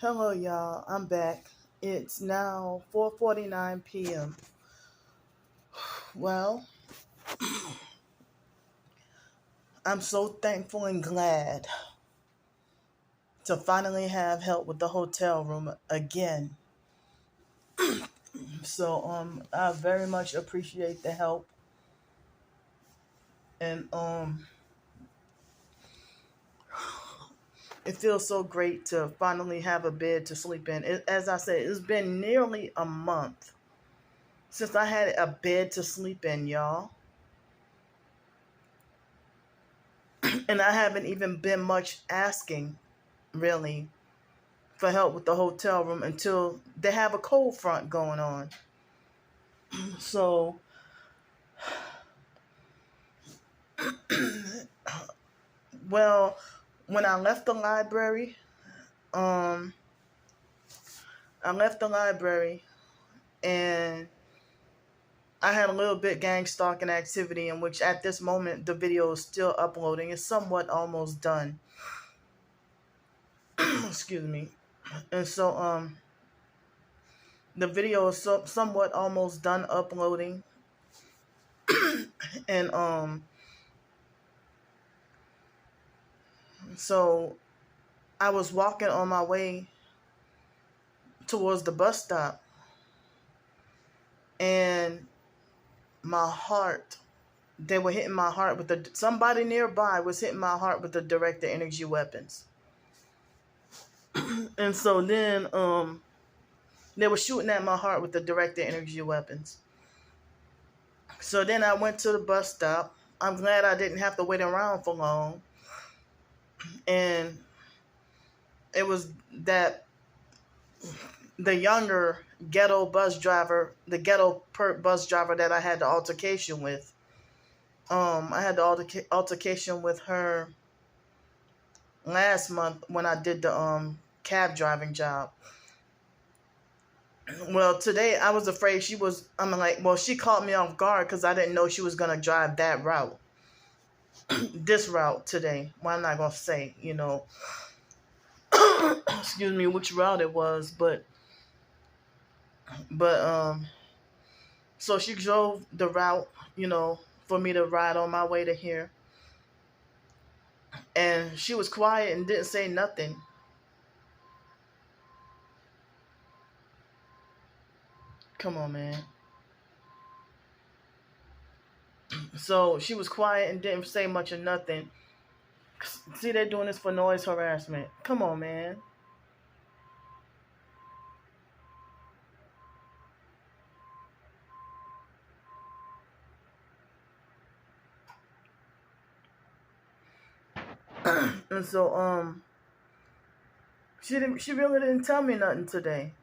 Hello, y'all. I'm back. It's now 4:49 p.m. Well, I'm so thankful and glad to finally have help with the hotel room again. So, I very much appreciate the help, and it feels so great to finally have a bed to sleep in. As I said, it's been nearly a month since I had a bed to sleep in, y'all. And I haven't even been much asking, really, for help with the hotel room until they have a cold front going on. So, well, when I left the library, um, I left the library and I had a little bit gang stalking activity in which at this moment the video is still uploading. It's somewhat almost done. Excuse me. And so, the video is somewhat almost done uploading. And, so I was walking on my way towards the bus stop, and my heart, they were hitting my heart with somebody nearby was hitting my heart with the directed energy weapons. And so then they were shooting at my heart with the directed energy weapons. So then I went to the bus stop. I'm glad I didn't have to wait around for long. And it was that the younger ghetto bus driver, the ghetto bus driver that I had the altercation with. I had the altercation with her last month when I did the cab driving job. Well, today I was afraid she caught me off guard because I didn't know she was going to drive that route. This route today. Well, I'm not going to say, excuse me, which route it was, but so she drove the route, for me to ride on my way to here. And she was quiet and didn't say nothing. Come on, man. So she was quiet and didn't say much or nothing. See, they're doing this for noise harassment. Come on, man. And so she really didn't tell me nothing today.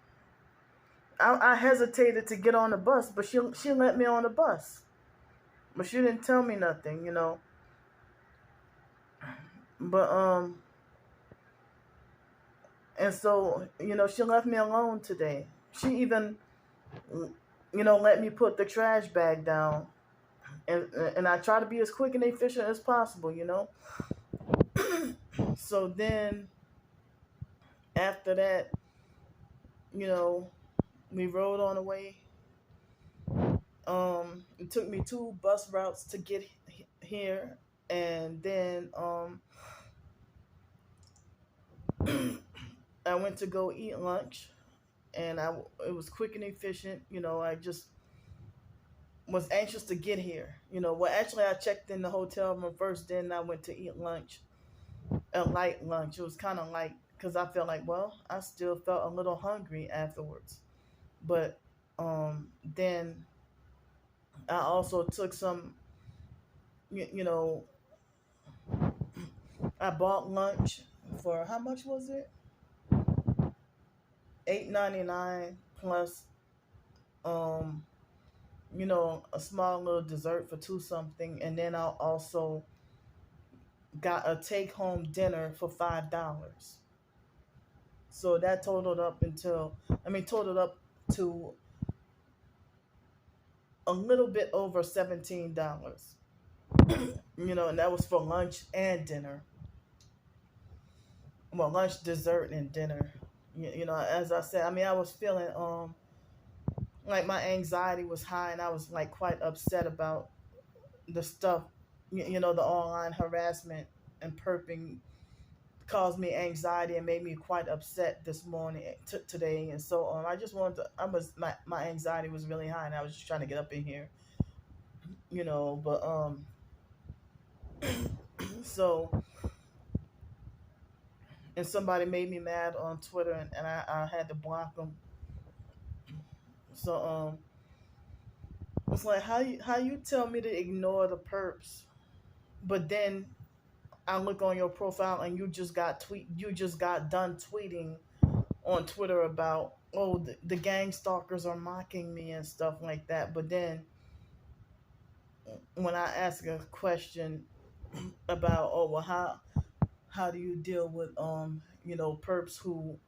I hesitated to get on the bus, but she let me on the bus. But she didn't tell me nothing, But and so, she left me alone today. She even let me put the trash bag down. And I try to be as quick and efficient as possible, So then after that, we rode on the way. It took me 2 bus routes to get here, and then I went to go eat lunch, and it was quick and efficient. I just was anxious to get here. Well, actually, I checked in the hotel room first, then I went to eat lunch, a light lunch. It was kind of light because I felt like, I still felt a little hungry afterwards. But then I also took some, I bought lunch for, how much was it? $8.99 plus, a small little dessert for 2 something. And then I also got a take-home dinner for $5. So that totaled up to a little bit over $17. And that was for lunch and dinner. Well, lunch, dessert, and dinner. You know, as I said, I mean, I was feeling like my anxiety was high, and I was like quite upset about the stuff. You know, the online harassment and perping caused me anxiety and made me quite upset this morning, today. And so I just wanted to. My anxiety was really high, and I was just trying to get up in here. You know, but so, and somebody made me mad on Twitter, and I had to block them. So it's like how you tell me to ignore the perps, but then I look on your profile and you just got done tweeting on Twitter about, oh, the gang stalkers are mocking me and stuff like that. But then when I ask a question about, oh, well, how do you deal with perps who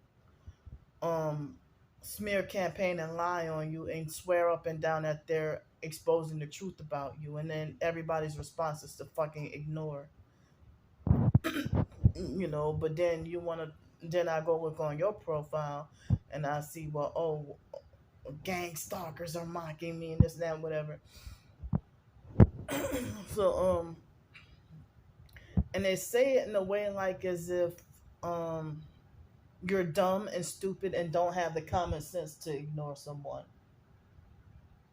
um smear campaign and lie on you and swear up and down that they're exposing the truth about you, and then everybody's response is to fucking ignore. But then then I go look on your profile and I see, well, oh, gang stalkers are mocking me and this and that and whatever. So and they say it in a way like as if um you're dumb and stupid and don't have the common sense to ignore someone.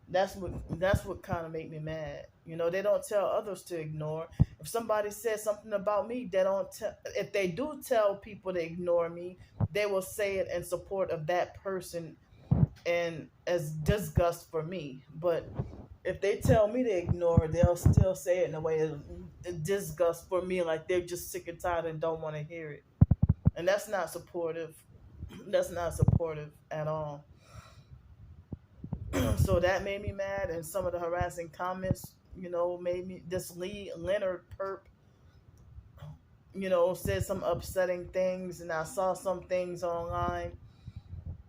That's what kind of made me mad. They don't tell others to ignore. If somebody says something about me, they don't tell. If they do tell people to ignore me, they will say it in support of that person and as disgust for me. But if they tell me to ignore, they'll still say it in a way of disgust for me, like they're just sick and tired and don't want to hear it. And that's not supportive. That's not supportive at all. So that made me mad, and some of the harassing comments, made me. This Lee Leonard perp, said some upsetting things, and I saw some things online,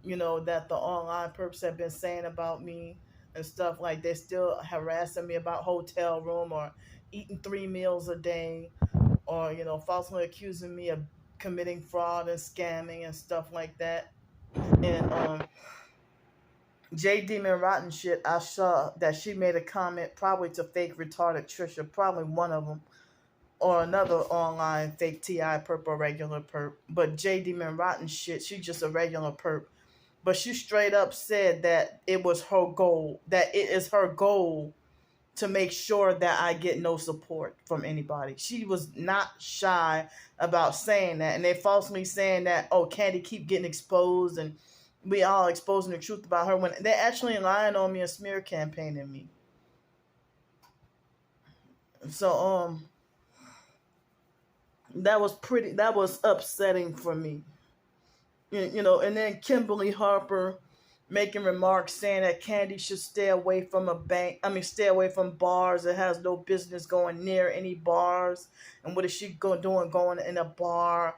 that the online perps have been saying about me and stuff, like they're still harassing me about hotel room or eating 3 meals a day, or falsely accusing me of committing fraud and scamming and stuff like that. And J Demon Rotten Shit, I saw that she made a comment probably to fake retarded Trisha, probably one of them, or another online fake TI perp or regular perp. But J Demon Rotten Shit, she's just a regular perp. But she straight up said that it is her goal to make sure that I get no support from anybody. She was not shy about saying that. And they falsely saying that, oh, Candy keep getting exposed and we all exposing the truth about her, when they're actually lying on me and smear campaigning me. So that was upsetting for me. And then Kimberly Harper making remarks saying that Candy should stay away from stay away from bars. It has no business going near any bars. And what is she going in a bar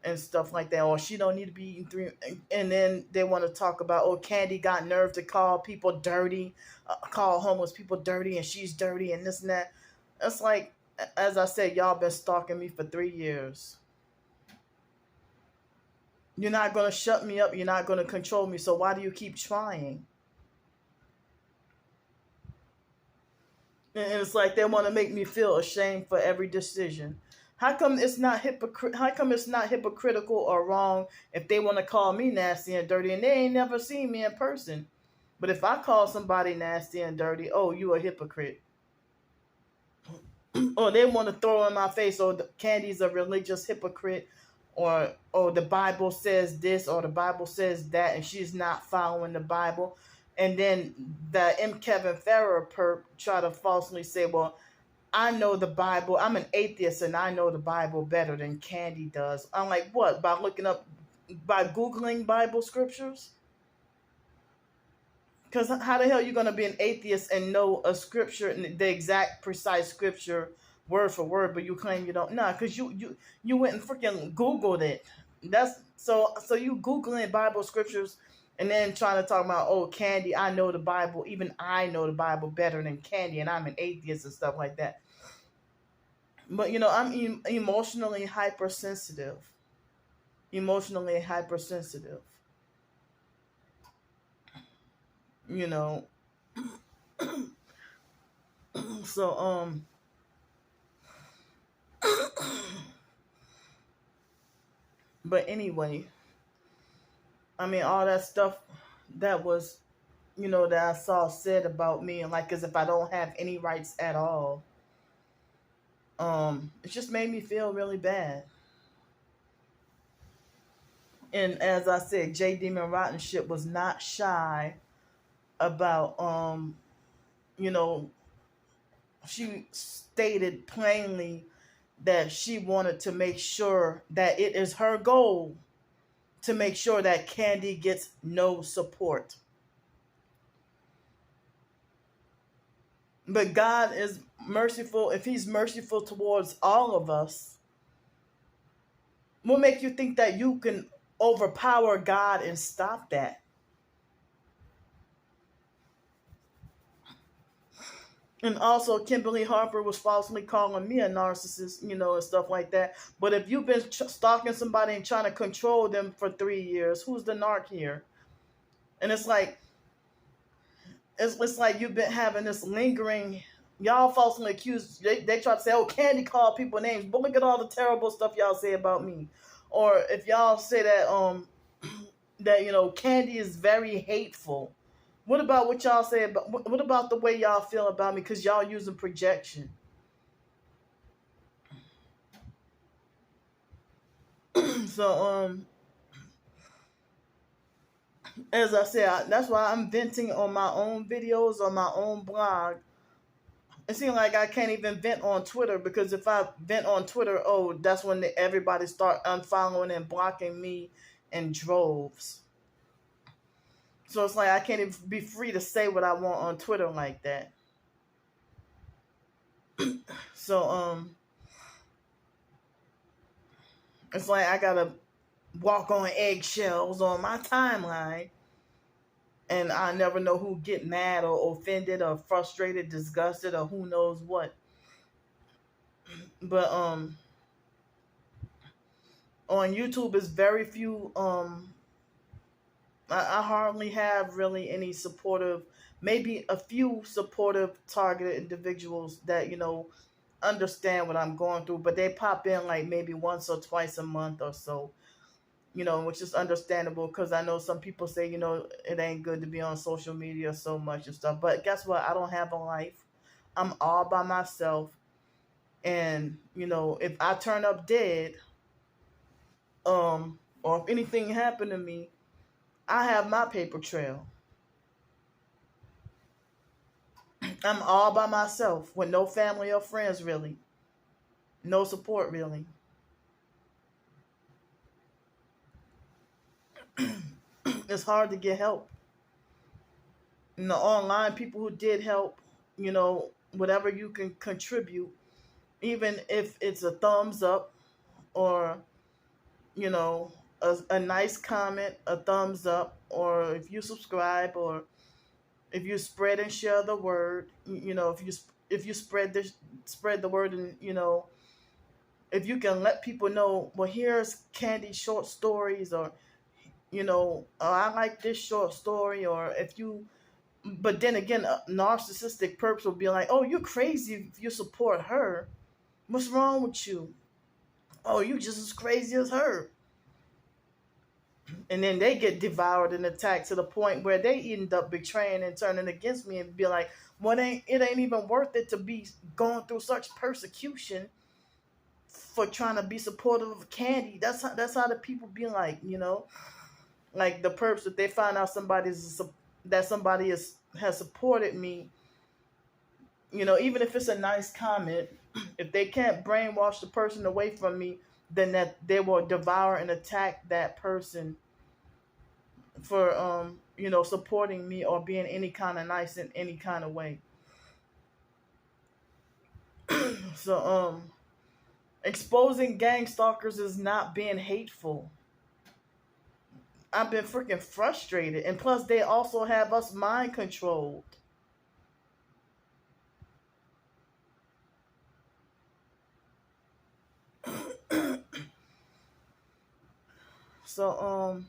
and stuff like that? Or she don't need to be eating 3. And then they want to talk about, oh, Candy got nerve to call people dirty, call homeless people dirty, and she's dirty and this and that. It's like, as I said, y'all been stalking me for 3 years. You're not going to shut me up. You're not going to control me. So why do you keep trying? And it's like they want to make me feel ashamed for every decision. How come it's not hypocritical or wrong if they want to call me nasty and dirty and they ain't never seen me in person? But if I call somebody nasty and dirty, oh, you a hypocrite. Or they want to throw in my face, oh, Candy's a religious hypocrite, or the Bible says this, or the Bible says that, and she's not following the Bible. And then the M. Kevin Farrer perp try to falsely say, well, I know the Bible. I'm an atheist, and I know the Bible better than Candy does. I'm like, what? By Googling Bible scriptures? Because how the hell are you going to be an atheist and know a scripture, the exact precise scripture, word for word, but you claim you don't? Nah, because you went and freaking Googled it. That's so you Googling Bible scriptures and then trying to talk about, oh, Candy, I know the Bible. Even I know the Bible better than Candy, and I'm an atheist and stuff like that. But, I'm emotionally hypersensitive. emotionally hypersensitive. You know, so but anyway, I mean all that stuff that was, that I saw said about me, and like as if I don't have any rights at all. It just made me feel really bad. And as I said, J Demon Rotten shit was not shy about you know, she stated plainly that she wanted to make sure that it is her goal to make sure that Candy gets no support. But God is merciful. If He's merciful towards all of us, what make you think that you can overpower God and stop that? And also, Kimberly Harper was falsely calling me a narcissist, and stuff like that. But if you've been stalking somebody and trying to control them for 3 years, who's the narc here? And it's like you've been having this lingering. Y'all falsely accused. They try to say, "Oh, Candy called people names," but look at all the terrible stuff y'all say about me. Or if y'all say that that Candy is very hateful. What about what y'all say about? What about the way y'all feel about me? Because y'all using projection. So as I said, that's why I'm venting on my own videos on my own blog. It seems like I can't even vent on Twitter, because if I vent on Twitter, oh, that's when everybody start unfollowing and blocking me in droves. So it's like I can't even be free to say what I want on Twitter like that. So it's like I gotta walk on eggshells on my timeline, and I never know who get mad or offended or frustrated, disgusted, or who knows what. But on YouTube is very few. I hardly have really any supportive, maybe a few supportive targeted individuals that understand what I'm going through, but they pop in like maybe once or twice a month or so. Which is understandable, because I know some people say, it ain't good to be on social media so much and stuff. But guess what? I don't have a life. I'm all by myself. And, if I turn up dead, or if anything happened to me, I have my paper trail. I'm all by myself with no family or friends, really. No support, really. It's hard to get help. Online people who did help, whatever you can contribute, even if it's a thumbs up, or a nice comment, a thumbs up, or if you subscribe, or if you spread and share the word, if you spread the word, and if you can let people know, well, here's Candy short stories, or oh, I like this short story, or if you. But then again, narcissistic perps will be like, "Oh, you're crazy if you support her. What's wrong with you? Oh, you just as crazy as her." And then they get devoured and attacked to the point where they end up betraying and turning against me, and be like, "Well, it ain't even worth it to be going through such persecution for trying to be supportive of Candy." That's how the people be like, like the perps, if they find out somebody has supported me, even if it's a nice comment, if they can't brainwash the person away from me, then that they will devour and attack that person for supporting me or being any kind of nice in any kind of way. So exposing gang stalkers is not being hateful. I've been freaking frustrated, and plus they also have us mind controlled. So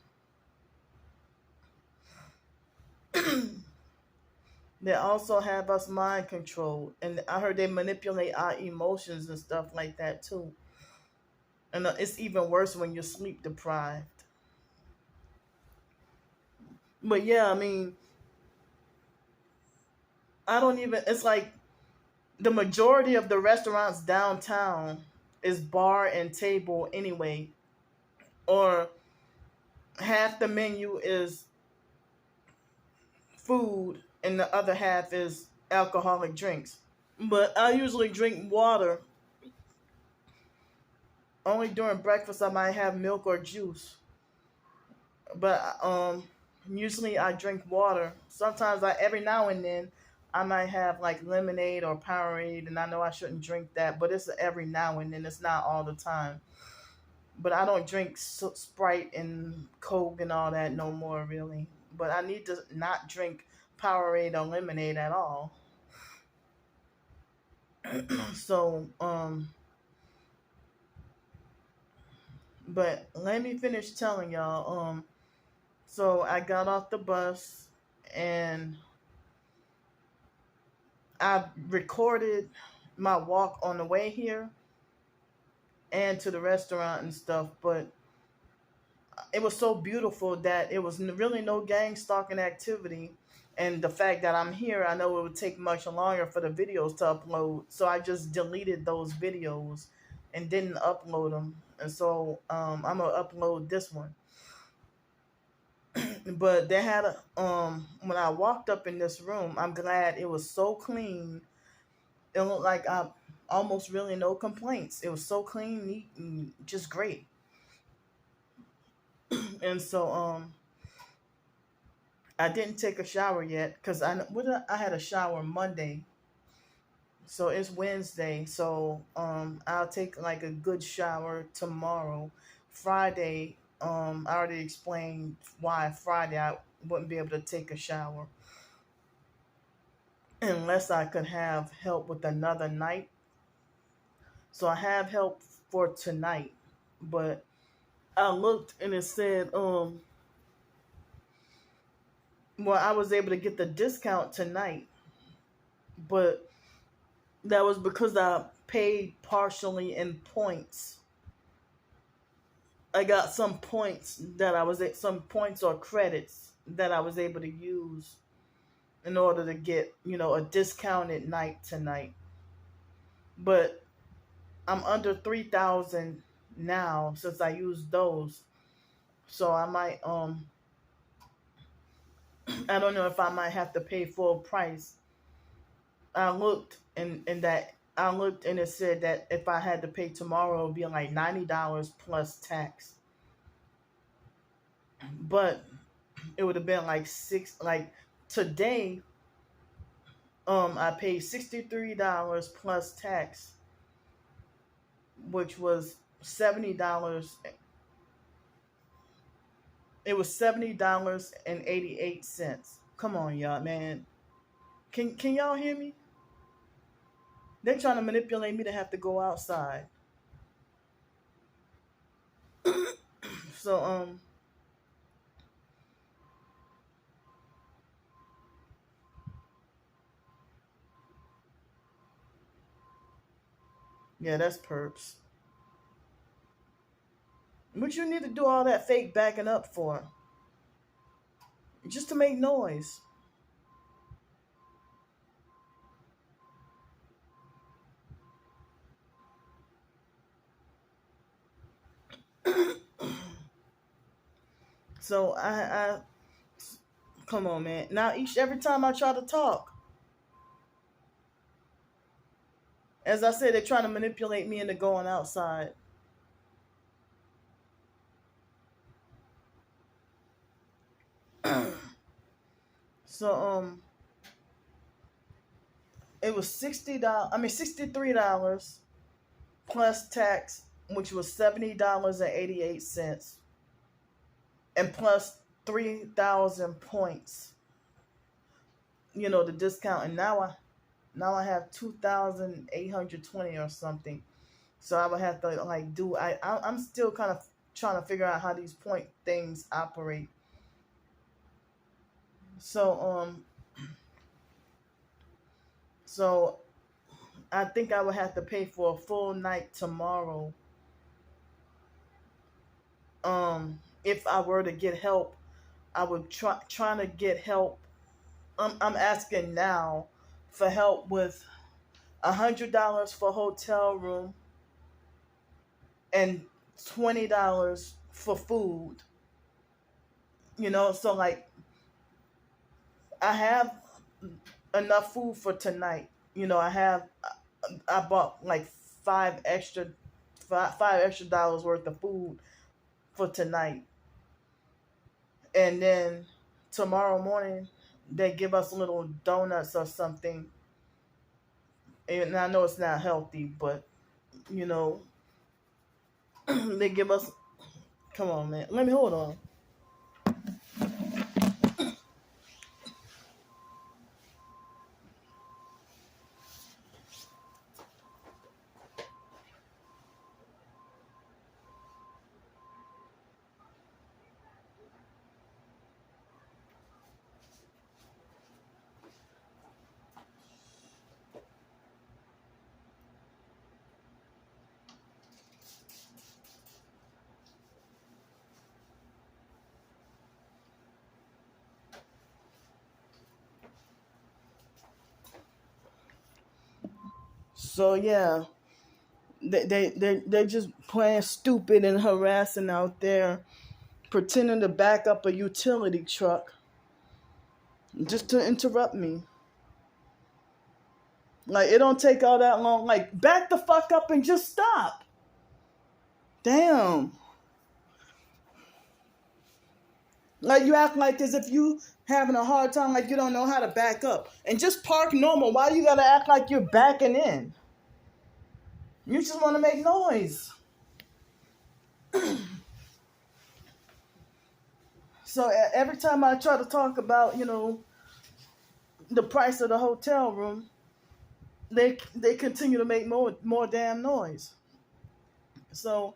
they also have us mind controlled, and I heard they manipulate our emotions and stuff like that too. And it's even worse when you're sleep deprived. But yeah, I mean, I don't even. It's like the majority of the restaurants downtown is bar and table anyway, or half the menu is food and the other half is alcoholic drinks. But I usually drink water. Only during breakfast I might have milk or juice. But usually I drink water. Sometimes every now and then I might have like lemonade or Powerade, and I know I shouldn't drink that, but it's every now and then. It's not all the time. But I don't drink Sprite and Coke and all that no more, really. But I need to not drink Powerade or lemonade at all. So, but let me finish telling y'all. So I got off the bus and I recorded my walk on the way here and to the restaurant and stuff, but it was so beautiful that it was really no gang stalking activity. And the fact that I'm here, I know it would take much longer for the videos to upload. So I just deleted those videos and didn't upload them. And so I'm going to upload this one. But they had when I walked up in this room, I'm glad it was so clean. It looked like almost really no complaints. It was so clean, neat, and just great. And so I didn't take a shower yet because I had a shower Monday, so it's Wednesday. So I'll take like a good shower tomorrow. Friday, I already explained why Friday I wouldn't be able to take a shower unless I could have help with another night. So I have help for tonight, but I looked and it said well, I was able to get the discount tonight, but that was because I paid partially in points. I got some points some points or credits that I was able to use in order to get, a discounted night tonight. But I'm under 3,000 now since I used those. So I might I don't know if I might have to pay full price. I looked and it said that if I had to pay tomorrow, it would be like $90 plus tax. But it would have been like today. I paid $63 plus tax, which was $70. It was $70.88. Come on, y'all, man. Can y'all hear me? They're trying to manipulate me to have to go outside. So yeah, that's perps. What you need to do all that fake backing up for? Just to make noise. So I come on, man. Now every time I try to talk, as I said, they're trying to manipulate me into going outside. So it was $60. I mean $63 plus tax, which was $70.88, and plus 3,000 points. The discount, and now I have 2,820 or something. So I would have to like do. I'm still kind of trying to figure out how these point things operate. So so I think I would have to pay for a full night tomorrow. If I were to get help, I would trying to get help. I'm asking now for help with $100 for hotel room and $20 for food. So like I have enough food for tonight. I bought like five extra five extra dollars worth of food for tonight, and then tomorrow morning they give us little donuts or something. And I know it's not healthy, but you know they give us. Come on, man. Let me hold on. So yeah, they're just playing stupid and harassing out there, pretending to back up a utility truck just to interrupt me. Like, it don't take all that long. Like, back the fuck up and just stop. Damn. Like, you act like as if you having a hard time, like you don't know how to back up. And just park normal. Why do you gotta act like you're backing in? You just want to make noise. So every time I try to talk about, the price of the hotel room, they continue to make more damn noise. So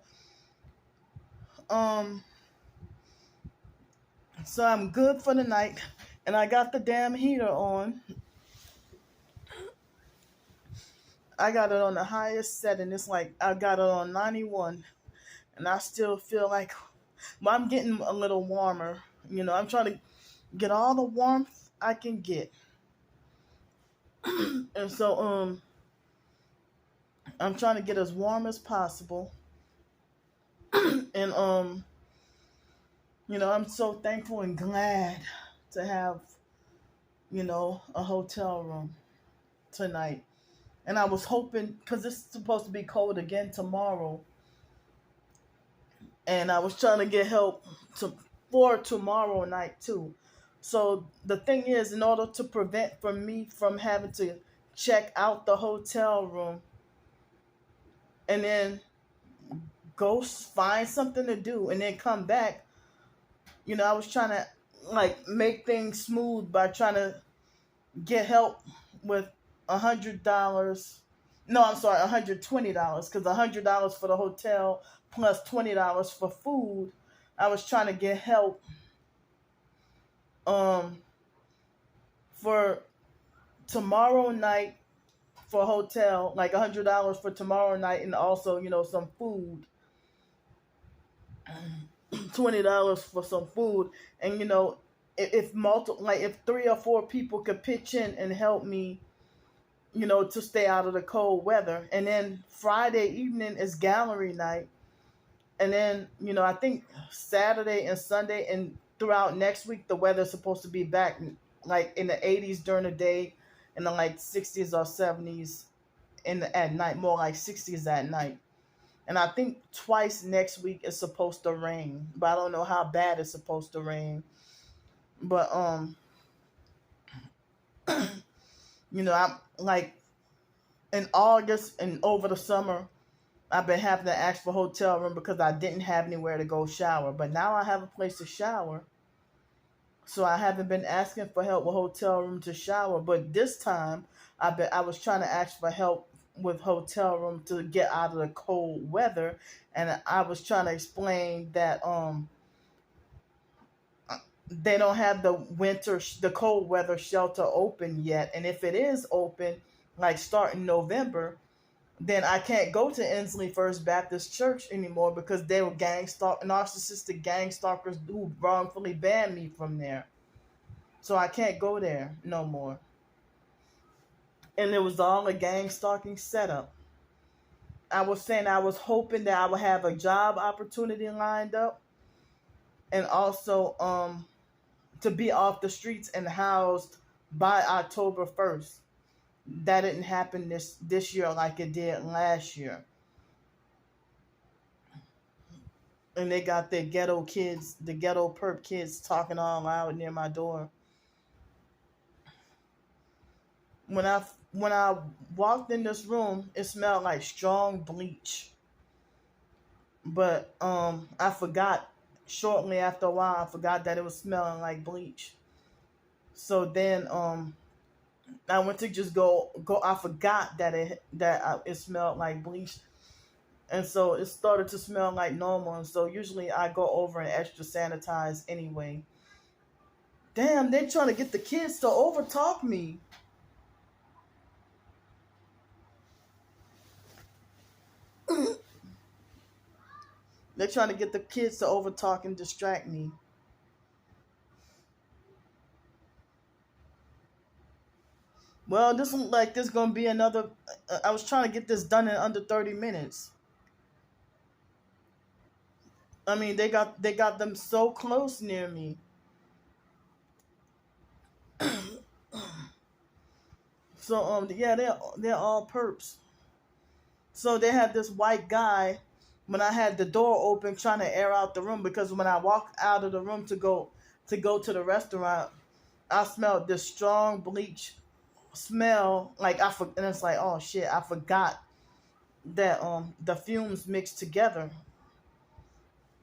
so I'm good for the night, and I got the damn heater on. I got it on the highest setting. It's like I got it on 91, and I still feel like, well, I'm getting a little warmer. I'm trying to get all the warmth I can get. And so I'm trying to get as warm as possible. And I'm so thankful and glad to have a hotel room tonight. And I was hoping, because it's supposed to be cold again tomorrow, and I was trying to get help for tomorrow night too. So the thing is, in order to prevent me from having to check out the hotel room and then go find something to do and then come back, I was trying to like make things smooth by trying to get help with $100. No, I'm sorry, $120, because $100 for the hotel plus $20 for food. I was trying to get help for tomorrow night for hotel, like $100 for tomorrow night, and also some food. $20 for some food, and if 3 or 4 people could pitch in and help me, to stay out of the cold weather. And then Friday evening is gallery night, and then I think Saturday and Sunday and throughout next week the weather's supposed to be back like in the 80s during the day, and the like 60s or 70s at night, more like 60s at night. And I think twice next week is supposed to rain, but I don't know how bad it's supposed to rain. But I'm like in August and over the summer, I've been having to ask for hotel room because I didn't have anywhere to go shower. But now I have a place to shower, so I haven't been asking for help with hotel room to shower. But this time, I was trying to ask for help with hotel room to get out of the cold weather, and I was trying to explain that they don't have the cold weather shelter open yet, and if it is open, like starting November, then I can't go to Inslee First Baptist Church anymore because they were narcissistic gang stalkers who wrongfully banned me from there. So I can't go there no more. And it was all a gang stalking setup. I was saying I was hoping that I would have a job opportunity lined up, and also to be off the streets and housed by October 1st. That didn't happen this year like it did last year. And they got their ghetto kids, the ghetto perp kids, talking all loud near my door. When I walked in this room, it smelled like strong bleach. But I forgot shortly after a while. I forgot that it was smelling like bleach. So then I went to just go. I forgot that it smelled like bleach, and so it started to smell like normal. And so usually I go over and extra sanitize anyway. Damn, they're trying to get the kids to overtalk me. They're trying to get the kids to overtalk and distract me. Well, this looks like this gonna be another. I was trying to get this done in under 30 minutes. I mean, they got them so close near me. So yeah, they're all perps. So they had this white guy when I had the door open trying to air out the room, because when I walked out of the room to go to the restaurant, I smelled this strong bleach smell. And it's like, oh shit, I forgot that the fumes mixed together.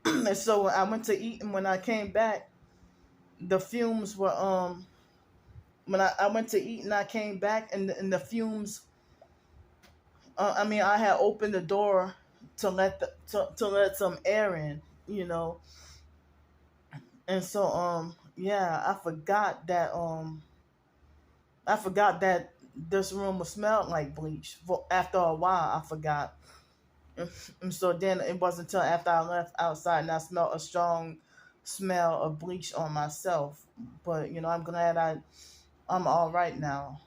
And so when I went to eat, and when I came back, the fumes were when I went to eat and I came back, and the fumes. I mean, I had opened the door to let some air in, you know. And so yeah, I forgot that this room was smelled like bleach. After a while, I forgot. And so then it wasn't until after I left outside and I smelled a strong smell of bleach on myself. But I'm glad I'm all right now.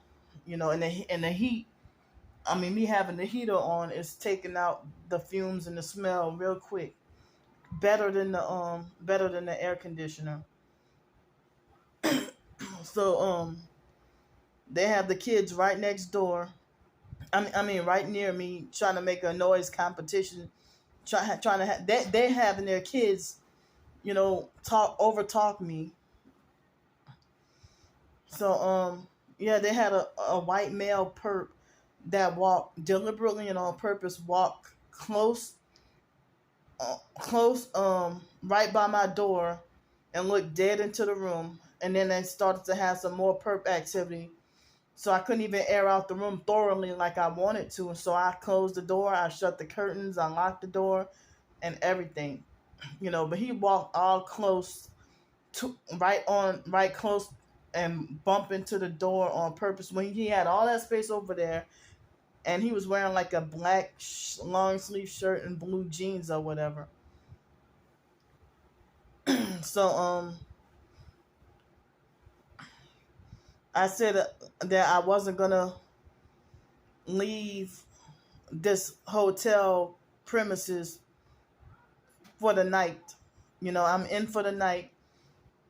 And the heat. I mean, me having the heater on is taking out the fumes and the smell real quick. Better than the air conditioner. So they have the kids right next door. I mean, right near me, trying to make a noise competition. Trying to they having their kids, talk me. So yeah, they had a white male perp that walked deliberately and on purpose, walked close, right by my door, and looked dead into the room. And then they started to have some more perp activity. So I couldn't even air out the room thoroughly like I wanted to. And so I closed the door, I shut the curtains, I locked the door, and everything. But he walked all close right close, and bump into the door on purpose when he had all that space over there, and he was wearing like a black long sleeve shirt and blue jeans or whatever. So I said that I wasn't gonna leave this hotel premises for the night. I'm in for the night,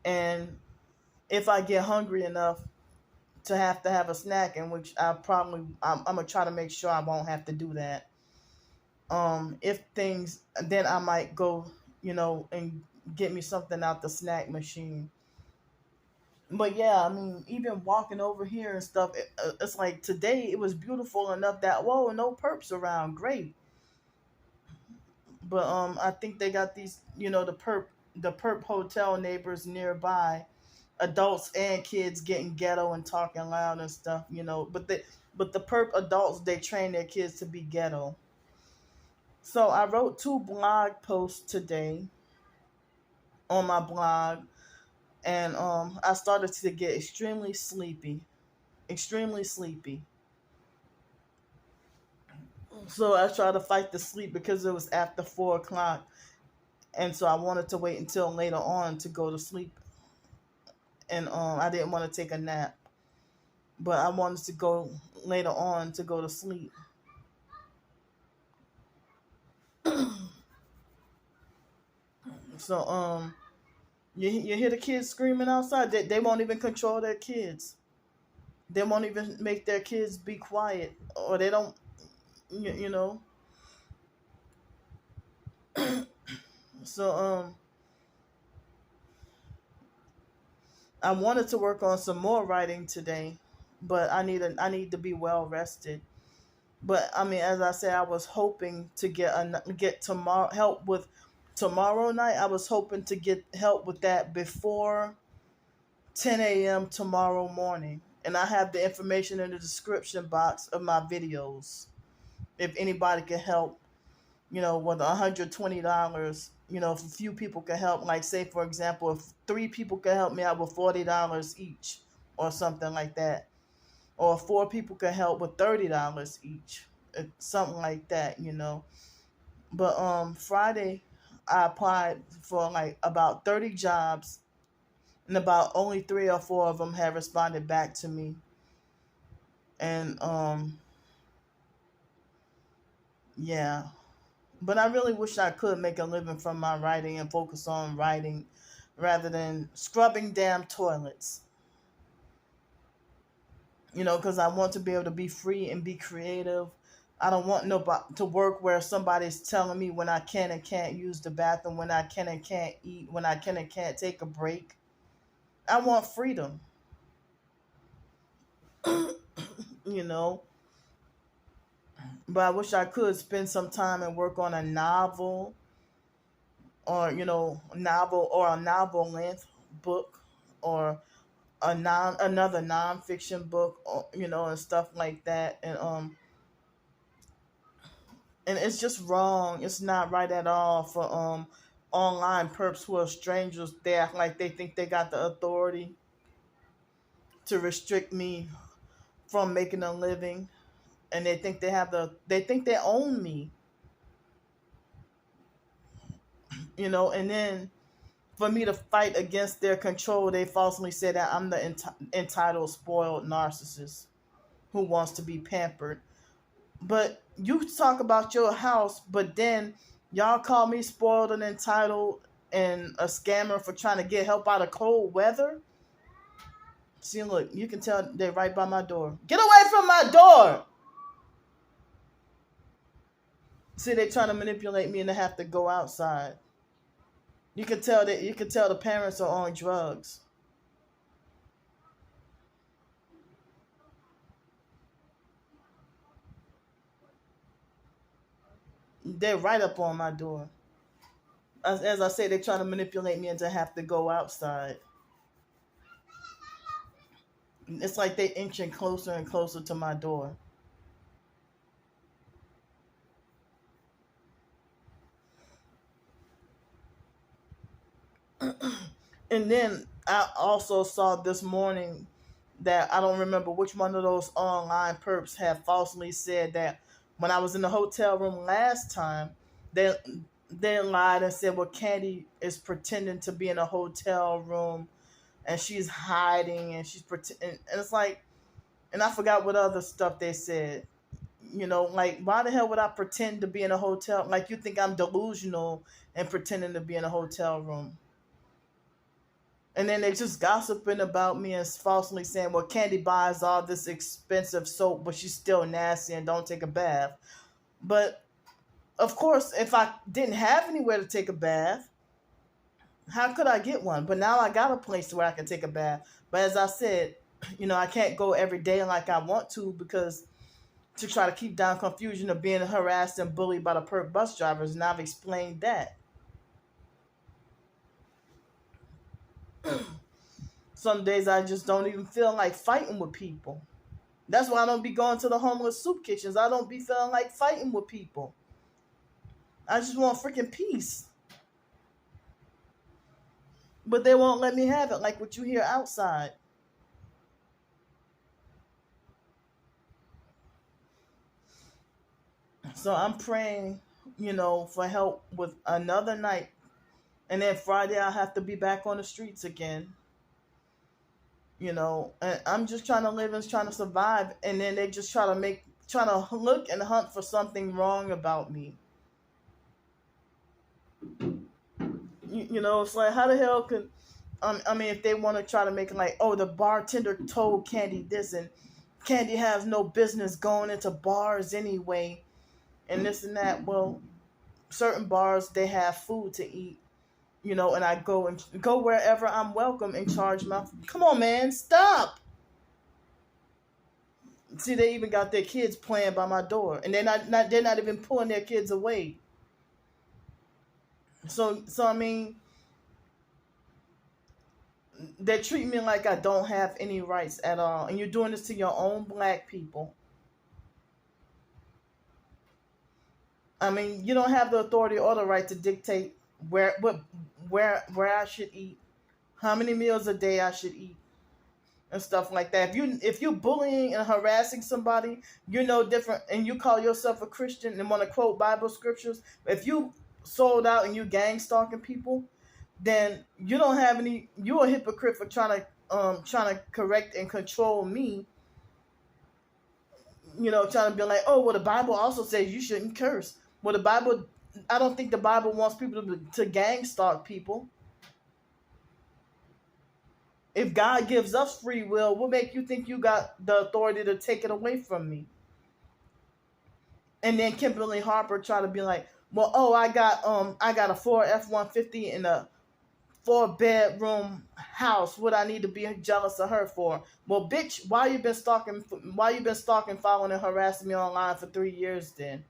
and if I get hungry enough to have a snack, in which I'm gonna try to make sure I won't have to do that. If things, then I might go, and get me something out the snack machine. But yeah, I mean, even walking over here and stuff, it's like today it was beautiful enough that, whoa, no perps around, great. But I think they got these, the perp hotel neighbors nearby, adults and kids getting ghetto and talking loud and stuff. But But the perp adults, they train their kids to be ghetto. So I wrote 2 blog posts today on my blog, and I started to get extremely sleepy. Extremely sleepy. So I tried to fight the sleep because it was after 4 o'clock, and so I wanted to wait until later on to go to sleep. And I didn't want to take a nap, but I wanted to go later on to go to sleep. So you hear the kids screaming outside. They won't even control their kids. They won't even make their kids be quiet, or they don't. You know. So I wanted to work on some more writing today, but I need to be well rested. But I mean, as I said, I was hoping to get tomorrow help with tomorrow night. I was hoping to get help with that before 10 a.m. tomorrow morning, and I have the information in the description box of my videos. If anybody can help, with $120, if a few people can help, like say for example, if 3 people can help me out with $40 each, or something like that, or 4 people can help with $30 each, something like that. But Friday, I applied for like about 30 jobs, and about only 3 or 4 of them have responded back to me, and yeah. But I really wish I could make a living from my writing and focus on writing rather than scrubbing damn toilets. Because I want to be able to be free and be creative. I don't want nobody to work where somebody's telling me when I can and can't use the bathroom, when I can and can't eat, when I can and can't take a break. I want freedom. you know. But I wish I could spend some time and work on a novel, or a novel length book, or another nonfiction book, or, and stuff like that. And it's just wrong. It's not right at all for online perps who are strangers. They act like they think they got the authority to restrict me from making a living, and they think they own me. And then for me to fight against their control, they falsely say that I'm the entitled, spoiled narcissist who wants to be pampered. But you talk about your house, but then y'all call me spoiled and entitled and a scammer for trying to get help out of cold weather. See, look, you can tell they're right by my door. Get away from my door! See, they're trying to manipulate me and I have to go outside. You can tell the parents are on drugs. They're right up on my door. As I say, they're trying to manipulate me into have to go outside. It's like they're inching closer and closer to my door. And then I also saw this morning that I don't remember which one of those online perps had falsely said that when I was in the hotel room last time, they they lied and said, well, Candy is pretending to be in a hotel room and she's hiding and she's pretending. And it's like, and I forgot what other stuff they said. Like, why the hell would I pretend to be in a hotel? Like, you think I'm delusional and pretending to be in a hotel room? And then they just gossiping about me and falsely saying, well, Candy buys all this expensive soap, but she's still nasty and don't take a bath. But, of course, if I didn't have anywhere to take a bath, how could I get one? But now I got a place where I can take a bath. But as I said, I can't go every day like I want to, because to try to keep down confusion of being harassed and bullied by the perp bus drivers, and I've explained that. Some days I just don't even feel like fighting with people. That's why I don't be going to the homeless soup kitchens. I don't be feeling like fighting with people. I just want freaking peace. But they won't let me have it like what you hear outside. So I'm praying, for help with another night. And then Friday I'll have to be back on the streets again. And I'm just trying to live and trying to survive. And then they just trying to look and hunt for something wrong about me. It's like, how the hell could, if they want to try to make it like, oh, the bartender told Candy this, and Candy has no business going into bars anyway, and this and that. Well, certain bars, they have food to eat, and I go wherever I'm welcome and charge my. Come on, man, stop. See, they even got their kids playing by my door, and they're not even pulling their kids away. So I mean, they're treating me like I don't have any rights at all, and you're doing this to your own black people. I mean, you don't have the authority or the right to dictate where I should eat, how many meals a day I should eat, and stuff like that. If you're bullying and harassing somebody, you're no different, and you call yourself a Christian and want to quote Bible scriptures. If you sold out and you gang stalking people, then you don't have any. You're a hypocrite for trying to correct and control me. Trying to be like, oh, well, the Bible also says you shouldn't curse. Well, the Bible, I don't think the Bible wants people to gang stalk people. If God gives us free will, what make you think you got the authority to take it away from me? And then Kimberly Harper try to be like, well, oh, I got a Ford F-150 in a 4-bedroom house. What I need to be jealous of her for? Well, bitch, why you been stalking, following, and harassing me online for 3 years then?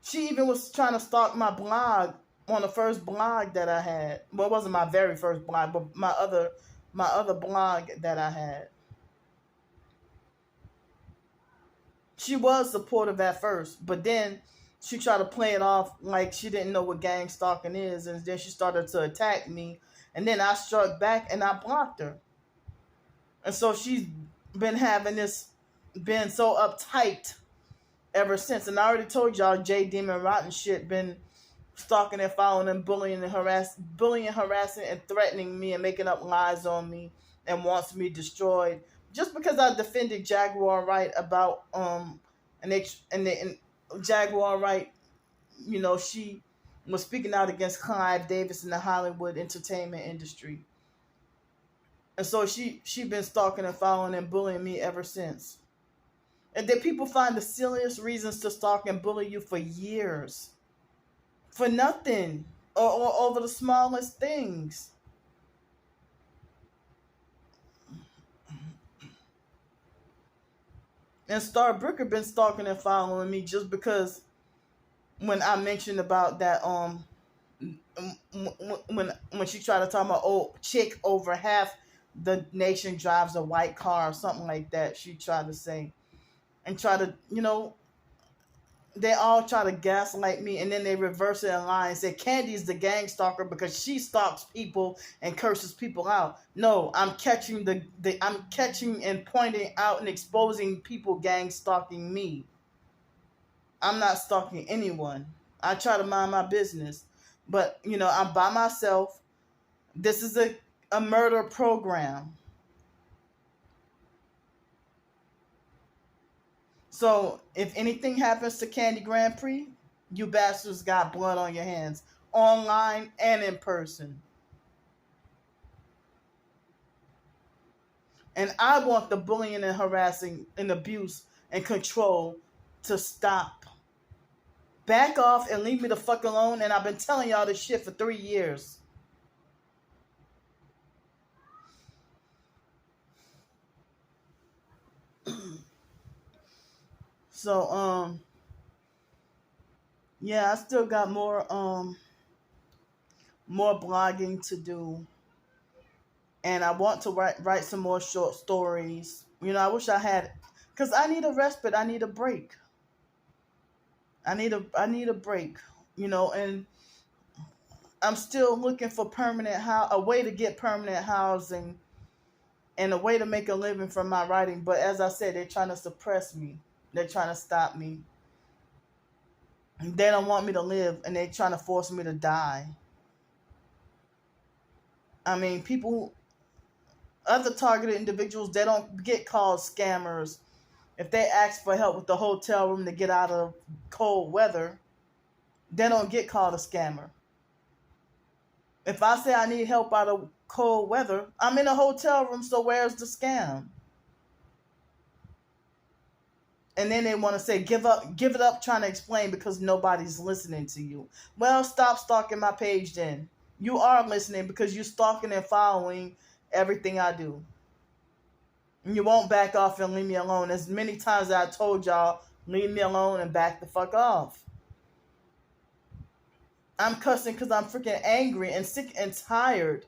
She even was trying to stalk my blog on the first blog that I had. Well, it wasn't my very first blog, but my other blog that I had. She was supportive at first, but then she tried to play it off like she didn't know what gang stalking is, and then she started to attack me, and then I struck back and I blocked her. And so she's been been so uptight ever since. And I already told y'all, J Demon Rotten shit been stalking and following and bullying, harassing, and threatening me and making up lies on me and wants me destroyed just because I defended Jaguar Wright about and Jaguar Wright, she was speaking out against Clive Davis in the Hollywood entertainment industry. And so she been stalking and following and bullying me ever since. And then people find the silliest reasons to stalk and bully you for years. For nothing. Or over the smallest things. And Star Brooker been stalking and following me just because when I mentioned about that when she tried to talk about, oh, chick over half the nation drives a white car or something like that, she tried to say. And try to, they all try to gaslight me, and then they reverse it and lie and say Candy's the gang stalker because she stalks people and curses people out. No, I'm catching I'm catching and pointing out and exposing people gang stalking me. I'm not stalking anyone. I try to mind my business, but I'm by myself. This is a murder program. So if anything happens to Candy Grandpre, you bastards got blood on your hands, online and in person. And I want the bullying and harassing and abuse and control to stop. Back off and leave me the fuck alone. And I've been telling y'all this shit for 3 years. So, yeah, I still got more blogging to do. And I want to write some more short stories. I wish I had, because I need a respite. I need a break. I need a break. And I'm still looking for a way to get permanent housing and a way to make a living from my writing. But as I said, they're trying to suppress me. They're trying to stop me. They don't want me to live, and they're trying to force me to die. I mean, other targeted individuals, they don't get called scammers. If they ask for help with the hotel room to get out of cold weather, they don't get called a scammer. If I say I need help out of cold weather, I'm in a hotel room, so where's the scam? And then they want to say, give it up trying to explain because nobody's listening to you. Well, stop stalking my page then. You are listening because you're stalking and following everything I do. And you won't back off and leave me alone. As many times as I told y'all, leave me alone and back the fuck off. I'm cussing because I'm freaking angry and sick and tired.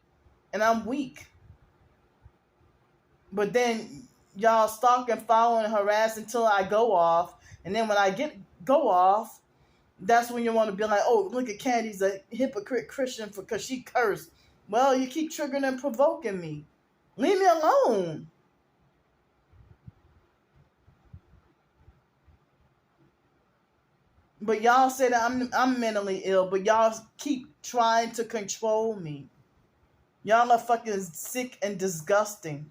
And I'm weak. But then y'all stalk and follow and harass until I go off. And then when I go off, that's when you want to be like, oh, look at Candy's a hypocrite Christian because she cursed. Well, you keep triggering and provoking me. Leave me alone. But y'all say that I'm mentally ill, but y'all keep trying to control me. Y'all are fucking sick and disgusting.